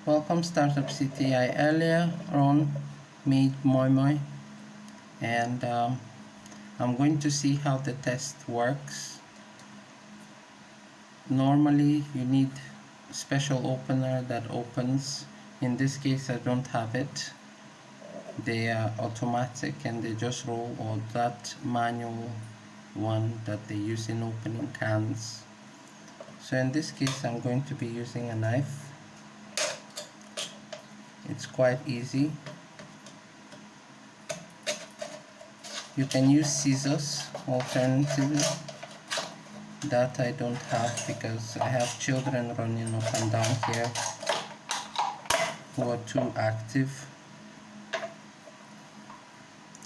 Welcome StartUpSity. I earlier on made boA and I'm going to see how the test works. Normally you need a special opener that opens. In this case I don't have it. They are automatic and they just roll, or that manual one that they use in opening cans. So in this case I'm going to be using a knife. It's quite easy. You can use scissors alternatively. That I don't have because I have children running up and down here who are too active.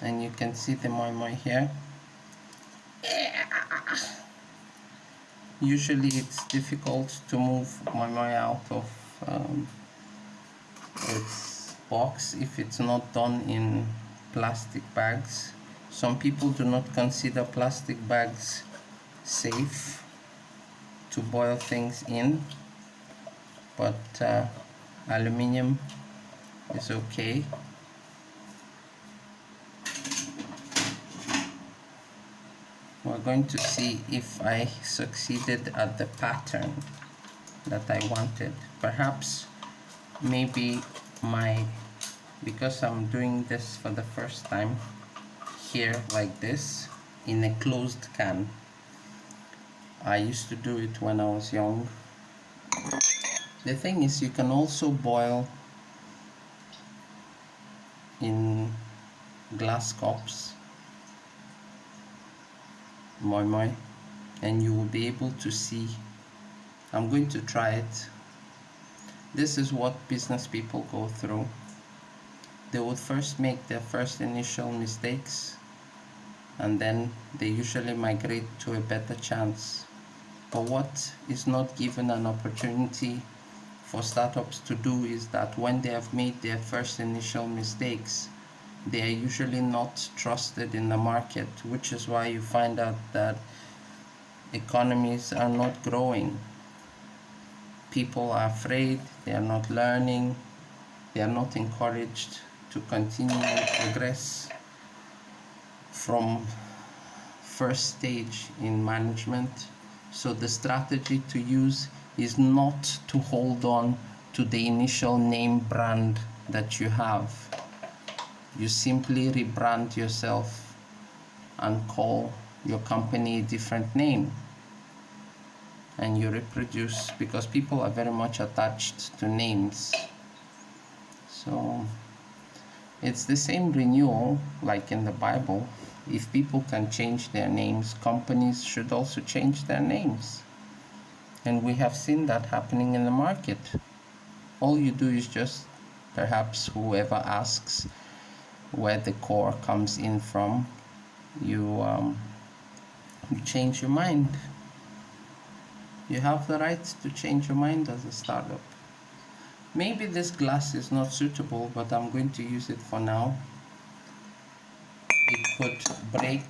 And you can see the boA here. Usually it's difficult to move boA out of its box if it's not done in plastic bags. Some people do not consider plastic bags safe to boil things in, but aluminium is okay. We're going to see if I succeeded at the pattern that I wanted. Perhaps maybe because I'm doing this for the first time here like this in a closed can. I used to do it when I was young. The thing is, you can also boil in glass cups boA, and you will be able to see. I'm going to try it. This is what business people go through. They would first make their first initial mistakes, and then they usually migrate to a better chance. But what is not given an opportunity for startups to do is that when they have made their first initial mistakes, they are usually not trusted in the market, which is why you find out that economies are not growing. People are afraid, they are not learning, they are not encouraged to continue and progress from first stage in management. So the strategy to use is not to hold on to the initial name brand that you have. You simply rebrand yourself and call your company a different name, and you reproduce, because people are very much attached to names. So it's the same renewal like in the Bible. If people can change their names, companies should also change their names. And we have seen that happening in the market. All you do is just, perhaps whoever asks where the core comes in from, you change your mind. You have the right to change your mind as a startup. Maybe this glass is not suitable, but I'm going to use it for now. It could break.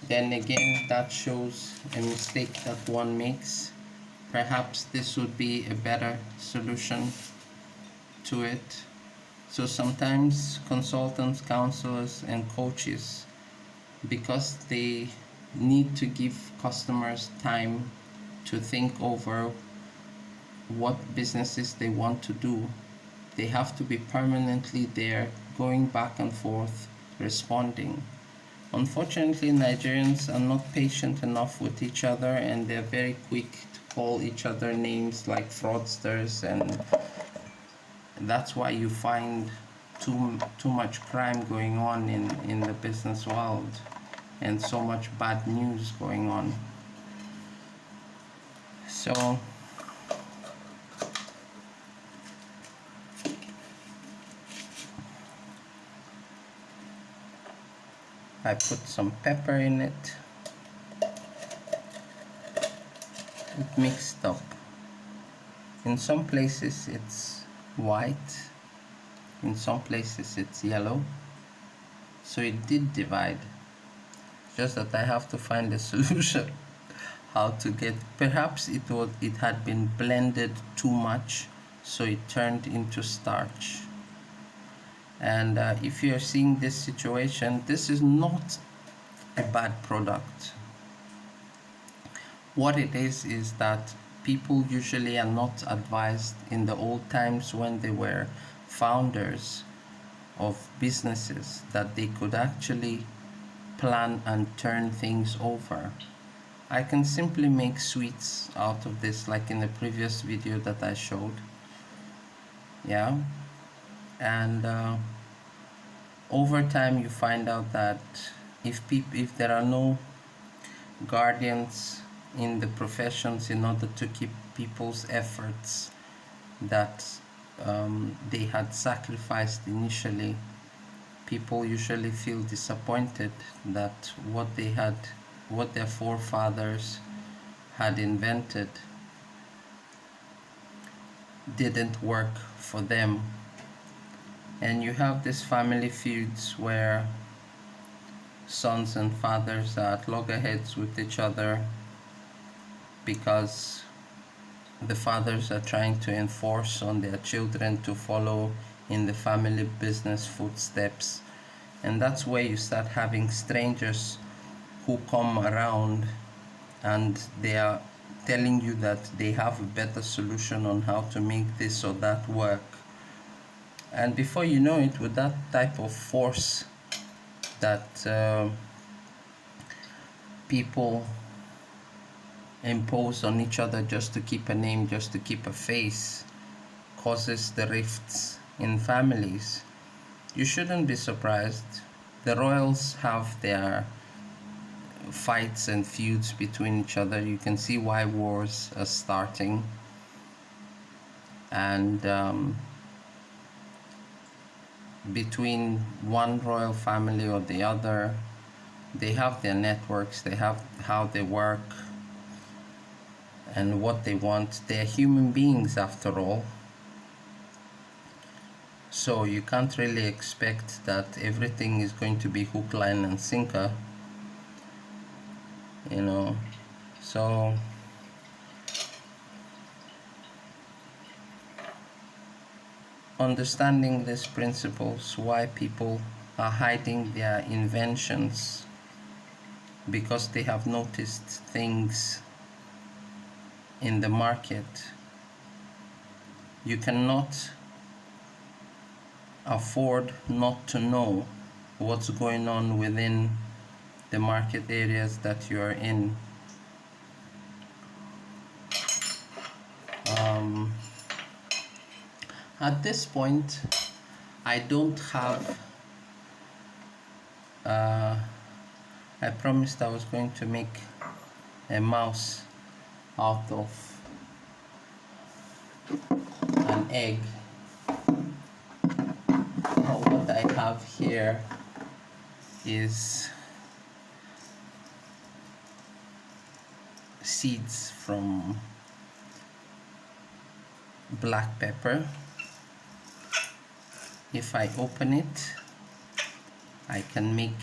Then again, that shows a mistake that one makes. Perhaps this would be a better solution to it. So sometimes consultants, counselors, and coaches, because they need to give customers time to think over what businesses they want to do, they have to be permanently there, going back and forth, responding. Unfortunately, Nigerians are not patient enough with each other, and they're very quick to call each other names like fraudsters, and that's why you find too much crime going on in the business world, and so much bad news going on. So I put some pepper in it. It mixed up. In some places it's white, in some places it's yellow, so it did divide. Just that I have to find a solution how to get, perhaps it had been blended too much, so it turned into starch. And if you're seeing this situation, this is not a bad product. What it is that people usually are not advised in the old times when they were founders of businesses that they could actually plan and turn things over. I can simply make sweets out of this, like in the previous video that I showed. Yeah, and over time you find out that if there are no guardians in the professions in order to keep people's efforts that they had sacrificed initially, people usually feel disappointed that what their forefathers had invented didn't work for them. And you have these family feuds where sons and fathers are at loggerheads with each other because the fathers are trying to enforce on their children to follow in the family business footsteps. And that's where you start having strangers who come around and they are telling you that they have a better solution on how to make this or that work. And before you know it, with that type of force that people impose on each other just to keep a name, just to keep a face, causes the rifts in families. You shouldn't be surprised. The royals have their fights and feuds between each other. You can see why wars are starting. And between one royal family or the other, they have their networks, they have how they work and what they want. They're human beings after all. So you can't really expect that everything is going to be hook, line and sinker, you know. So understanding these principles, why people are hiding their inventions, because they have noticed things in the market. You cannot afford not to know what's going on within the market areas that you are in. At this point, I don't have I promised I was going to make a mouse out of an egg. What I have here is seeds from black pepper. If I open it, I can make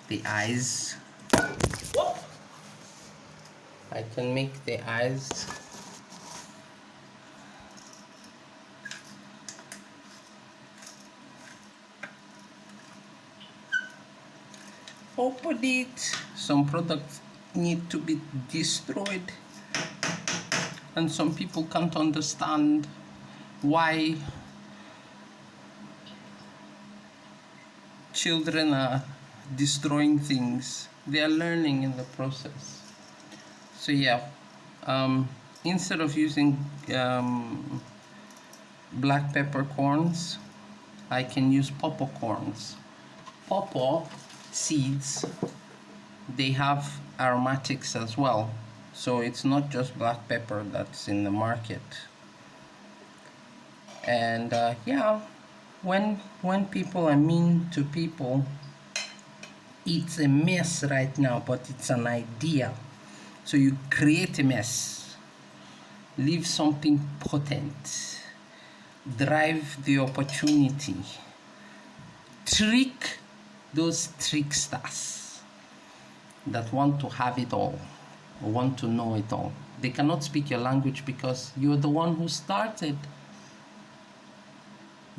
the eyes. I can make the eyes. Open it. Some products need to be destroyed, and some people can't understand why children are destroying things. They are learning in the process. So yeah, instead of using black peppercorns, I can use pawpaw corns. Pawpaw seeds, they have aromatics as well, so it's not just black pepper that's in the market. And yeah, when people are mean to people, it's a mess right now, but it's an idea. So you create a mess, leave something potent, drive the opportunity, trick those tricksters that want to have it all, or want to know it all. They cannot speak your language because you're the one who started.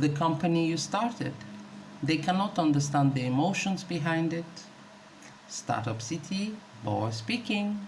the company you started. They cannot understand the emotions behind it. Startup City, boA speaking.